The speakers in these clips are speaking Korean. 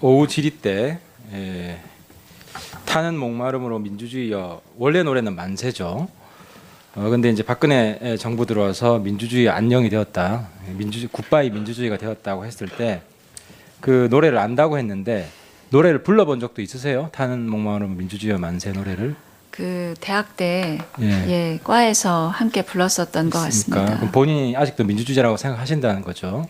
오후 질의 때 타는 목마름으로 민주주의여, 원래 노래는 만세죠. 근데 이제 박근혜 정부 들어와서 민주주의 안녕이 되었다, 굿바이 민주주의가 되었다고 했을 때 그 노래를 안다고 했는데 노래를 불러본 적도 있으세요? 타는 목마름으로 민주주의여 만세 노래를? 그 대학 때 과에서 함께 불렀었던 것 같습니다. 그럼 본인이 아직도 민주주의라고 생각하신다는 거죠?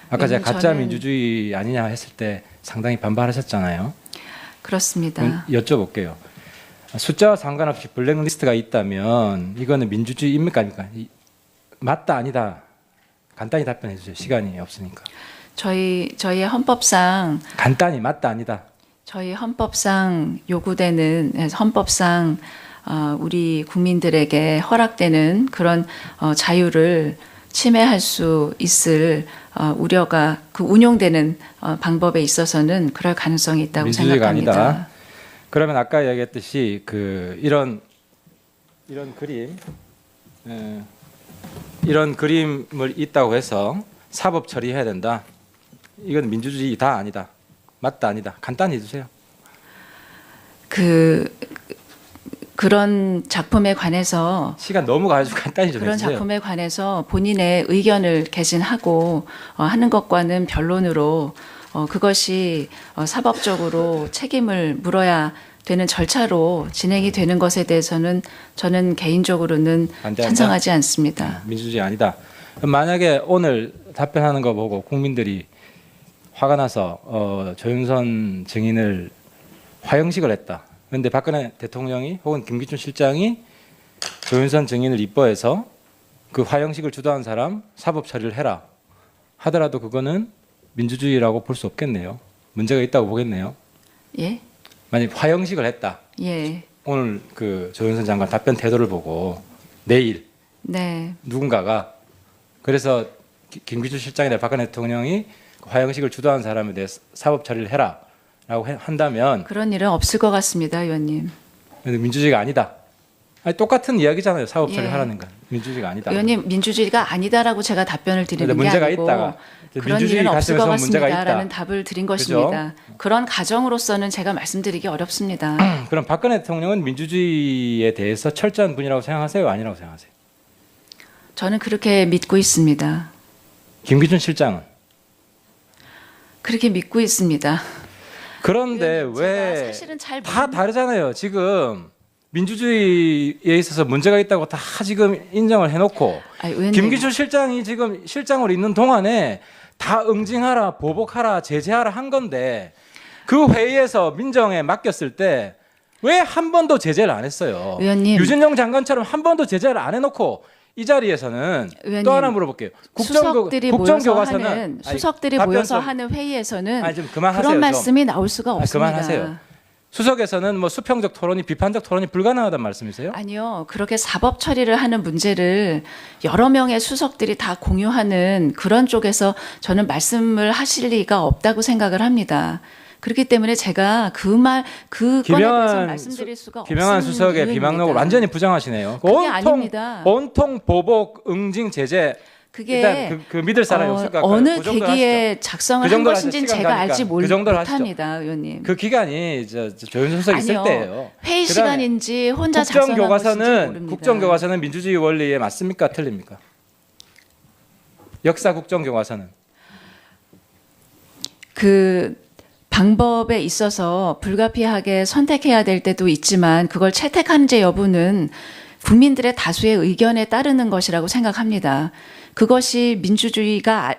아까 제가 가짜 민주주의 아니냐 했을 때 상당히 반발하셨잖아요. 그렇습니다. 여쭤볼게요. 숫자와 상관없이 블랙리스트가 있다면 이거는 민주주의입니까? 맞다 아니다. 간단히 답변해 주세요. 시간이 없으니까. 저희 헌법상 간단히 맞다 아니다. 저희 헌법상 요구되는, 헌법상 우리 국민들에게 허락되는 그런 자유를 침해할 수 있을 우려가 그 운용되는 방법에 있어서는 그럴 가능성이 있다고 민주주의가 생각합니다. 아니다. 그러면 아까 이야기했듯이 이런 그림을 있다고 해서 사법 처리해야 된다. 이건 민주주의다 아니다. 맞다 아니다. 간단히 해주세요. 그런 작품에 관해서 시간 너무 가지고 간단히 좀 그런 해주세요. 작품에 관해서 본인의 의견을 개진하고 하는 것과는 변론으로 그것이 사법적으로 책임을 물어야 되는 절차로 진행이 되는 것에 대해서는 저는 개인적으로는 찬성하지 않습니다. 민주주의 아니다. 만약에 오늘 답변하는 거 보고 국민들이 화가 나서 조윤선 증인을 화형식을 했다. 그런데 박근혜 대통령이 혹은 김기춘 실장이 조윤선 증인을 이뻐해서 그 화형식을 주도한 사람 사법 처리를 해라 하더라도 그거는 민주주의라고 볼 수 없겠네요. 문제가 있다고 보겠네요. 예? 만약 화형식을 했다. 예. 오늘 그 조윤선 장관 답변 태도를 보고 내일 누군가가 그래서 김기춘 실장이나 박근혜 대통령이 화형식을 주도한 사람에 대해서 사법 처리를 해라라고 한다면 그런 일은 없을 것 같습니다, 의원님. 민주주의가 아니다. 아니, 똑같은 이야기잖아요. 사법 처리 하라는 건 민주주의가 아니다. 의원님, 민주주의가 아니다라고 제가 답변을 드리는 게 문제가 아니고 있다가 그런 일은 없을 것 문제가 같습니다라는 있다. 답을 드린 것입니다. 그죠? 그런 가정으로서는 제가 말씀드리기 어렵습니다. 그럼 박근혜 대통령은 민주주의에 대해서 철저한 분이라고 생각하세요? 아니라고 생각하세요? 저는 그렇게 믿고 있습니다. 김기춘 실장은? 그렇게 믿고 있습니다. 그런데 왜 다 다르잖아요. 지금 민주주의에 있어서 문제가 있다고 다 지금 인정을 해놓고 김기춘 실장이 지금 실장으로 있는 동안에 다 응징하라, 보복하라, 제재하라 한 건데 그 회의에서 민정에 맡겼을 때 왜 한 번도 제재를 안 했어요? 의원님, 유진영 장관처럼 한 번도 제재를 안 해놓고 이 자리에서는 의원님, 또 하나 물어볼게요. 수석들이 모여서 하는 회의에서는 그런 말씀이 나올 수가 없습니다. 그만하세요. 수석에서는 뭐 수평적 토론이 비판적 토론이 불가능하다는 말씀이세요? 아니요. 그렇게 사법 처리를 하는 문제를 여러 명의 수석들이 다 공유하는 그런 쪽에서 저는 말씀을 하실 리가 없다고 생각을 합니다. 그렇기 때문에 제가 그건에 대해서 말씀드릴 수가 없습니다. 김영한 수석의 비방록을 완전히 부정하시네요. 그게 아닙니다. 온통 보복, 응징, 제재. 그게 일단 그 믿을 사람이 없을까? 어느 계기에 작성을 한 것인지는 제가 알지 못합니다, 의원님. 그 기간이 조윤선 수석 있을 때예요. 회의 시간인지 혼자 작성한 것인지 모릅니다. 국정교과서는 민주주의 원리에 맞습니까? 틀립니까? 역사 국정교과서는 그 방법에 있어서 불가피하게 선택해야 될 때도 있지만 그걸 채택하는지 여부는 국민들의 다수의 의견에 따르는 것이라고 생각합니다. 그것이 민주주의다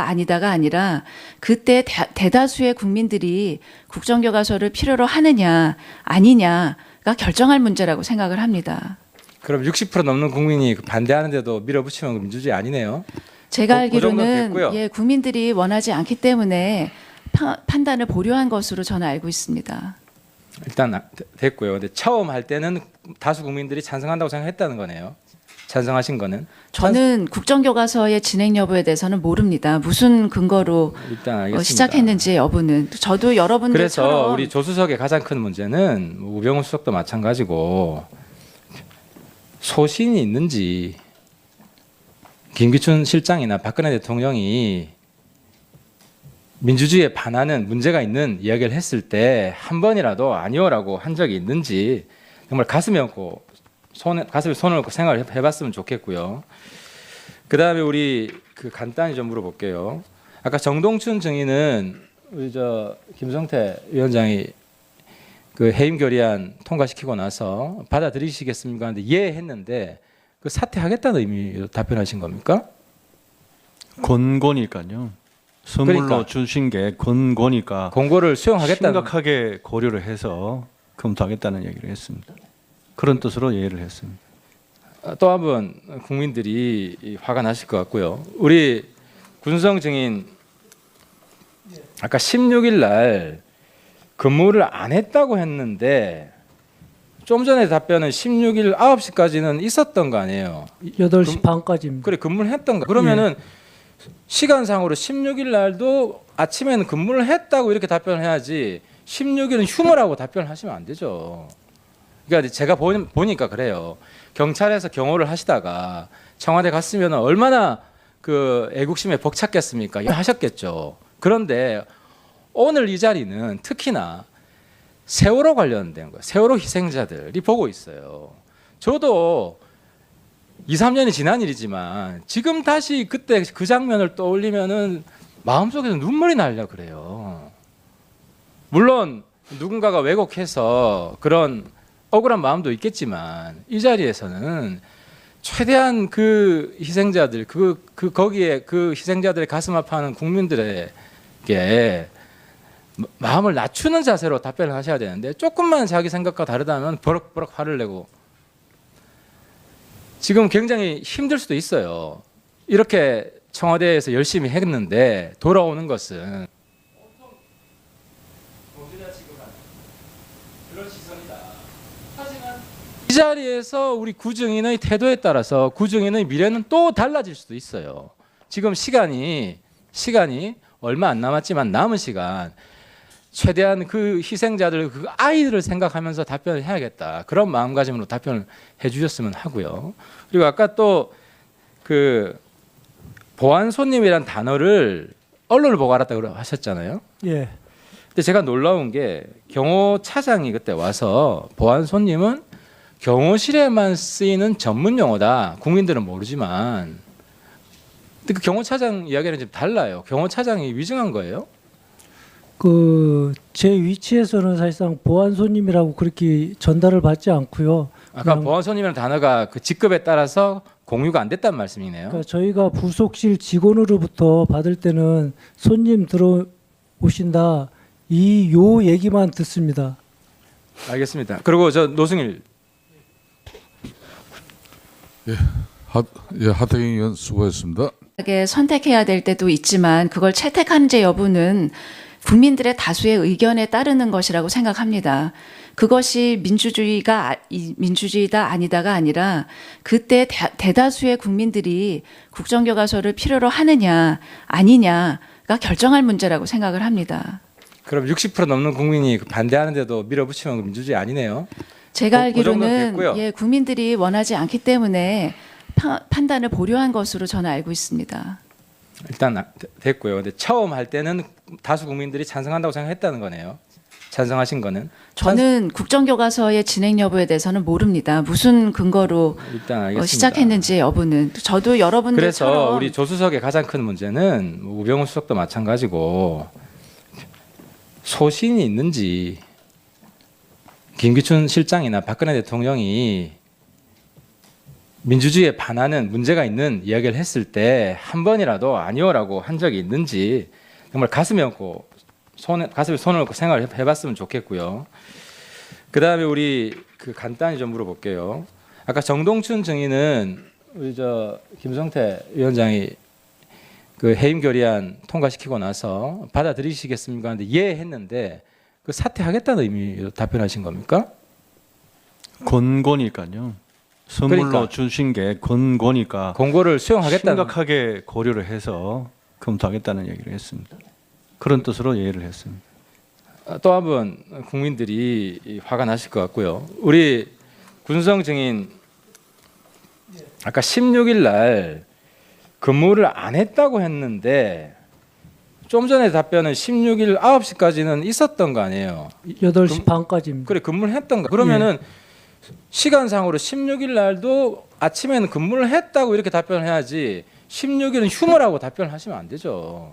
아니다가 아니라 그때 대다수의 국민들이 국정교과서를 필요로 하느냐 아니냐가 결정할 문제라고 생각을 합니다. 그럼 60% 넘는 국민이 반대하는데도 밀어붙이면 민주주의 아니네요. 제가 알기로는 국민들이 원하지 않기 때문에 판단을 보류한 것으로 저는 알고 있습니다. 일단 됐고요. 근데 처음 할 때는 다수 국민들이 찬성한다고 생각했다는 거네요. 찬성하신 거는? 저는 국정교과서의 진행 여부에 대해서는 모릅니다. 무슨 근거로 시작했는지 여부는. 저도 여러분들처럼. 그래서 우리 조수석의 가장 큰 문제는 우병우 수석도 마찬가지고 소신이 있는지 김기춘 실장이나 박근혜 대통령이 민주주의에 반하는 문제가 있는 이야기를 했을 때 한 번이라도 아니오라고 한 적이 있는지 정말 가슴에 가슴에 손을 얹고 생각을 해봤으면 좋겠고요. 그 다음에 우리 간단히 좀 물어볼게요. 아까 정동춘 증인은 우리 김성태 위원장이 해임 결의안 통과시키고 나서 받아들이시겠습니까? 하는데 예 했는데 사퇴하겠다는 의미로 답변하신 겁니까? 권고니까요. 선물로 그러니까. 주신 게 권고니까 공고를 수용하겠다는. 심각하게 고려를 해서 검토하겠다는 얘기를 했습니다. 그런 뜻으로 예의를 했습니다. 또 한 번 국민들이 화가 나실 것 같고요. 우리 군수성 증인 아까 16일 날 근무를 안 했다고 했는데 좀 전에 답변은 16일 9시까지는 있었던 거 아니에요. 8시 반까지입니다. 그래 근무를 했던가. 그러면은 시간상으로 16일 날도 아침에는 근무를 했다고 이렇게 답변을 해야지 16일은 휴무라고 답변을 하시면 안 되죠. 그러니까 제가 보니까 그래요. 경찰에서 경호를 하시다가 청와대 갔으면 얼마나 애국심에 벅찼겠습니까? 하셨겠죠. 그런데 오늘 이 자리는 특히나 세월호 관련된 거예요. 세월호 희생자들이 보고 있어요. 저도 2, 3년이 지난 일이지만 지금 다시 그때 그 장면을 떠올리면은 마음속에서 눈물이 나려고 그래요. 물론 누군가가 왜곡해서 그런 억울한 마음도 있겠지만 이 자리에서는 최대한 그 희생자들 거기에 그 희생자들의 가슴 아파하는 국민들에게 마음을 낮추는 자세로 답변을 하셔야 되는데 조금만 자기 생각과 다르다면 버럭버럭 화를 내고 지금 굉장히 힘들 수도 있어요. 이렇게 청와대에서 열심히 했는데 돌아오는 것은 그런 시선이다. 하지만 이 자리에서 우리 구증인의 태도에 따라서 구증인의 미래는 또 달라질 수도 있어요. 지금 시간이 얼마 안 남았지만 남은 시간 최대한 그 희생자들 그 아이들을 생각하면서 답변을 해야겠다. 그런 마음가짐으로 답변을 해주셨으면 하고요. 그리고 아까 또 보안 손님이란 단어를 언론을 보고 알았다고 하셨잖아요. 예. 근데 제가 놀라운 게 경호차장이 그때 와서 보안 손님은 경호실에만 쓰이는 전문 용어다. 국민들은 모르지만. 근데 그 경호차장 이야기는 좀 달라요. 경호차장이 위증한 거예요? 제 위치에서는 사실상 보안 손님이라고 그렇게 전달을 받지 않고요. 아까 보안 손님이라는 단어가 그 직급에 따라서 공유가 안 됐다는 말씀이네요. 그러니까 저희가 부속실 직원으로부터 받을 때는 손님 들어오신다 요 얘기만 듣습니다. 알겠습니다. 그리고 노승일. 하태경 의원 수고했습니다. 선택해야 될 때도 있지만 그걸 채택하는지 여부는 국민들의 다수의 의견에 따르는 것이라고 생각합니다. 그것이 민주주의다 아니다가 아니라 그때 대다수의 국민들이 국정교과서를 필요로 하느냐 아니냐가 결정할 문제라고 생각을 합니다. 그럼 60% 넘는 국민이 반대하는데도 밀어붙이면 민주주의 아니네요. 제가 그 정도는 알기로는 됐고요. 국민들이 원하지 않기 때문에 판단을 보류한 것으로 저는 알고 있습니다. 일단 됐고요. 근데 처음 할 때는 다수 국민들이 찬성한다고 생각했다는 거네요. 찬성하신 거는? 저는 국정교과서의 진행 여부에 대해서는 모릅니다. 무슨 근거로 일단 알겠습니다. 시작했는지 여부는. 저도 여러분들처럼. 그래서 우리 조수석의 가장 큰 문제는 우병우 수석도 마찬가지고 소신이 있는지 김기춘 실장이나 박근혜 대통령이 민주주의에 반하는 문제가 있는 이야기를 했을 때 한 번이라도 아니오라고 한 적이 있는지 정말 가슴에 손을 얹고 생각을 해봤으면 좋겠고요. 그 다음에 우리 간단히 좀 물어볼게요. 아까 정동춘 증인은 우리 김성태 위원장이 해임 결의안 통과시키고 나서 받아들이시겠습니까? 하는데 예 했는데 사퇴하겠다는 의미로 답변하신 겁니까? 권고니까요. 선물로 그러니까. 주신 게 권고니까 공고를 수용하겠다는. 심각하게 고려를 해서 검토하겠다는 얘기를 했습니다. 그런 뜻으로 예의를 했습니다. 또 한 번 국민들이 화가 나실 것 같고요. 우리 군수성 증인 아까 16일 날 근무를 안 했다고 했는데 좀 전에 답변은 16일 9시까지는 있었던 거 아니에요. 8시 반까지입니다. 그래 근무를 했던 거. 그러면은 시간상으로 16일 날도 아침에는 근무를 했다고 이렇게 답변을 해야지 16일은 휴무라고 답변을 하시면 안 되죠.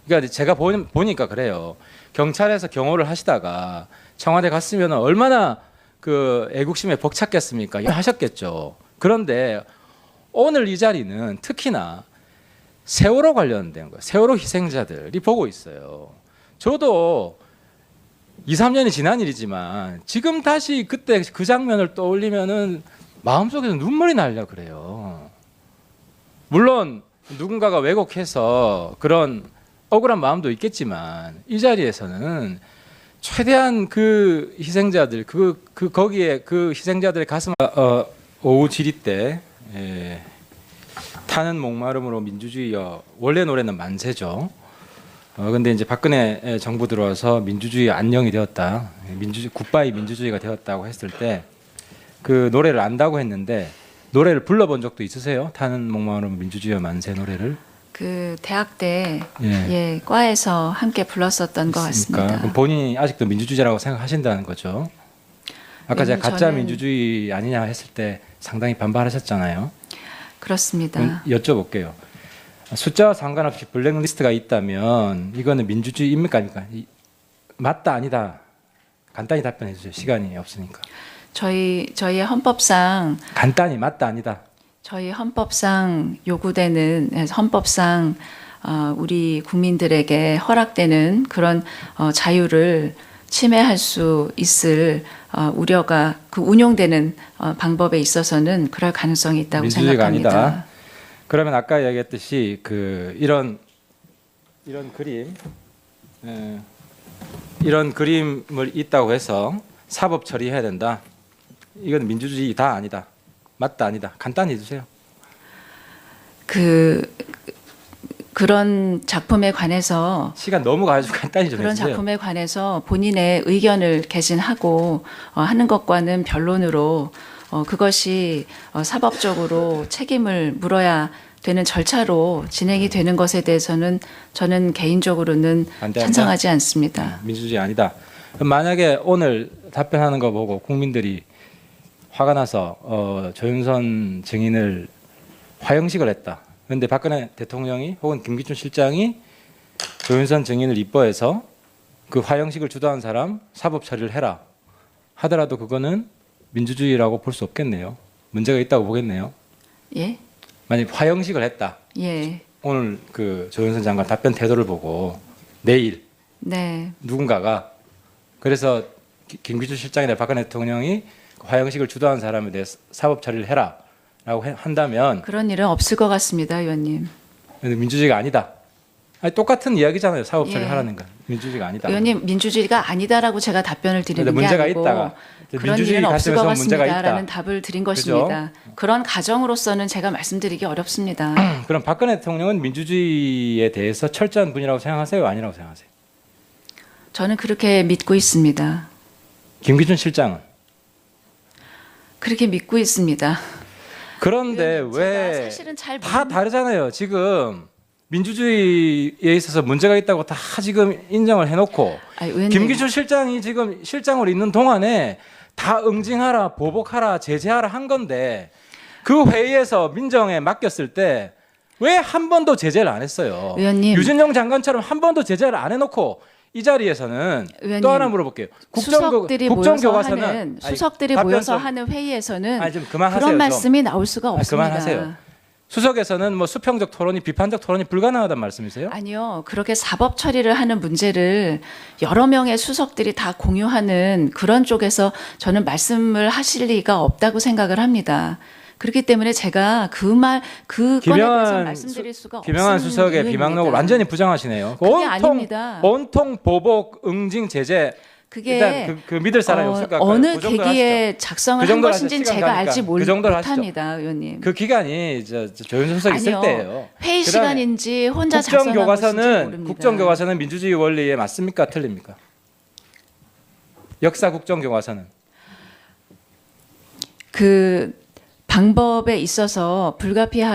그러니까 제가 보니까 그래요. 경찰에서 경호를 하시다가 청와대 갔으면 얼마나 그 애국심에 벅찼겠습니까? 하셨겠죠. 그런데 오늘 이 자리는 특히나 세월호 관련된 거예요. 세월호 희생자들이 보고 있어요. 저도 2, 3년이 지난 일이지만 지금 다시 그때 그 장면을 떠올리면은 마음속에서 눈물이 나려 그래요. 물론 누군가가 왜곡해서 그런 억울한 마음도 있겠지만 이 자리에서는 최대한 그 희생자들 거기에 그 희생자들의 가슴 오후 지리 때 타는 목마름으로 민주주의여 원래 노래는 만세죠. 근데 이제 박근혜 정부 들어와서 민주주의 안녕이 되었다. 굿바이 민주주의가 되었다고 했을 때 그 노래를 안다고 했는데 노래를 불러본 적도 있으세요? 타는 목마름 민주주의여 만세 노래를? 그 대학 때 과에서 함께 불렀었던 것 있습니까? 같습니다. 그럼 본인이 아직도 민주주의라고 생각하신다는 거죠? 아까 제가 가짜 민주주의 아니냐 했을 때 상당히 반발하셨잖아요. 그렇습니다. 여쭤볼게요. 숫자와 상관없이 블랙리스트가 있다면 이거는 민주주의입니까? 아닙니까? 맞다 아니다. 간단히 답변해 주세요. 시간이 없으니까. 저희의 헌법상 간단히 맞다 아니다. 저희 헌법상 요구되는 헌법상 우리 국민들에게 허락되는 그런 자유를 침해할 수 있을 우려가 그 운용되는 방법에 있어서는 그럴 가능성이 있다고 민주주의가 생각합니다. 아니다. 그러면 아까 얘기했듯이 그 이런 그림 이런 그림을 있다고 해서 사법 처리해야 된다. 이건 민주주의다 아니다. 맞다 아니다. 간단히 해주세요. 그런 작품에 관해서 시간 너무 가지고 간단히 좀 그런 해주세요. 작품에 관해서 본인의 의견을 개진하고 하는 것과는 변론으로 그것이 사법적으로 책임을 물어야 되는 절차로 진행이 되는 것에 대해서는 저는 개인적으로는 반대한다? 찬성하지 않습니다. 민주주의 아니다. 그럼 만약에 오늘 답변하는 거 보고 국민들이 화가 나서 조윤선 증인을 화형식을 했다. 그런데 박근혜 대통령이 혹은 김기춘 실장이 조윤선 증인을 이뻐해서 그 화형식을 주도한 사람 사법 처리를 해라 하더라도 그거는 민주주의라고 볼 수 없겠네요. 문제가 있다고 보겠네요. 예? 만약 화형식을 했다. 예. 오늘 그 조윤선 장관 답변 태도를 보고 내일 네. 누군가가 그래서 김기춘 실장이나 박근혜 대통령이 화형식을 주도한 사람에 대해 사법 처리를 해라라고 한다면 그런 일은 없을 것 같습니다, 의원님. 민주주의가 아니다. 아니, 똑같은 이야기잖아요. 사법 처리를 예. 하라는 건 민주주의가 아니다. 의원님 민주주의가 아니다라고 제가 답변을 드리는 게 문제가 아니고 있다가 그런 민주주의 일은 없을 것 관점에서 문제가 같습니다라는 있다. 답을 드린 그죠? 것입니다. 그런 가정으로서는 제가 말씀드리기 어렵습니다. 그럼 박근혜 대통령은 민주주의에 대해서 철저한 분이라고 생각하세요? 아니라고 생각하세요? 저는 그렇게 믿고 있습니다. 김기춘 실장은? 그렇게 믿고 있습니다. 그런데 의원님, 제가 왜 사실은 잘 다 다르잖아요. 지금 민주주의에 있어서 문제가 있다고 다 지금 인정을 해놓고 아니, 의원님, 김기춘 실장이 지금 실장으로 있는 동안에 다 응징하라, 보복하라, 제재하라 한 건데 그 회의에서 민정에 맡겼을 때 왜 한 번도 제재를 안 했어요? 의원님. 유진영 장관처럼 한 번도 제재를 안 해놓고 이 자리에서는 의원님, 또 하나 물어볼게요. 수석들이 국정교과서는 수석들이 답변 모여서 좀- 하는 회의에서는 아니, 좀 그만하세요, 그런 좀. 말씀이 나올 수가 없습니다. 그만하세요. 수석에서는 뭐 수평적 토론이 비판적 토론이 불가능하단 말씀이세요? 아니요. 그렇게 사법 처리를 하는 문제를 여러 명의 수석들이 다 공유하는 그런 쪽에서 저는 말씀을 하실 리가 없다고 생각을 합니다. 그렇기 때문에 제가 그 건에 대해서 말씀드릴 수가 없습니다. 김영한 수석의 비망록을 완전히 부정하시네요. 그게 아닙니다. 온통 보복, 응징, 제재. 그게 일단 그 믿을 사람이 없을 것 같아요. 어느 그 정도로 계기에 작성을 그 한 정도로 것인지는 하시죠. 제가 시간 알지 가니까. 그 정도로 하시죠. 못합니다, 의원님. 그 기간이 조윤선 수석 있을 아니요. 때예요. 회의 그다음에 시간인지 혼자 작성한 것인지 모릅니다. 국정교과서는 민주주의 원리에 맞습니까? 틀립니까? 역사 국정교과서는 그 방법에 있어서 불가피하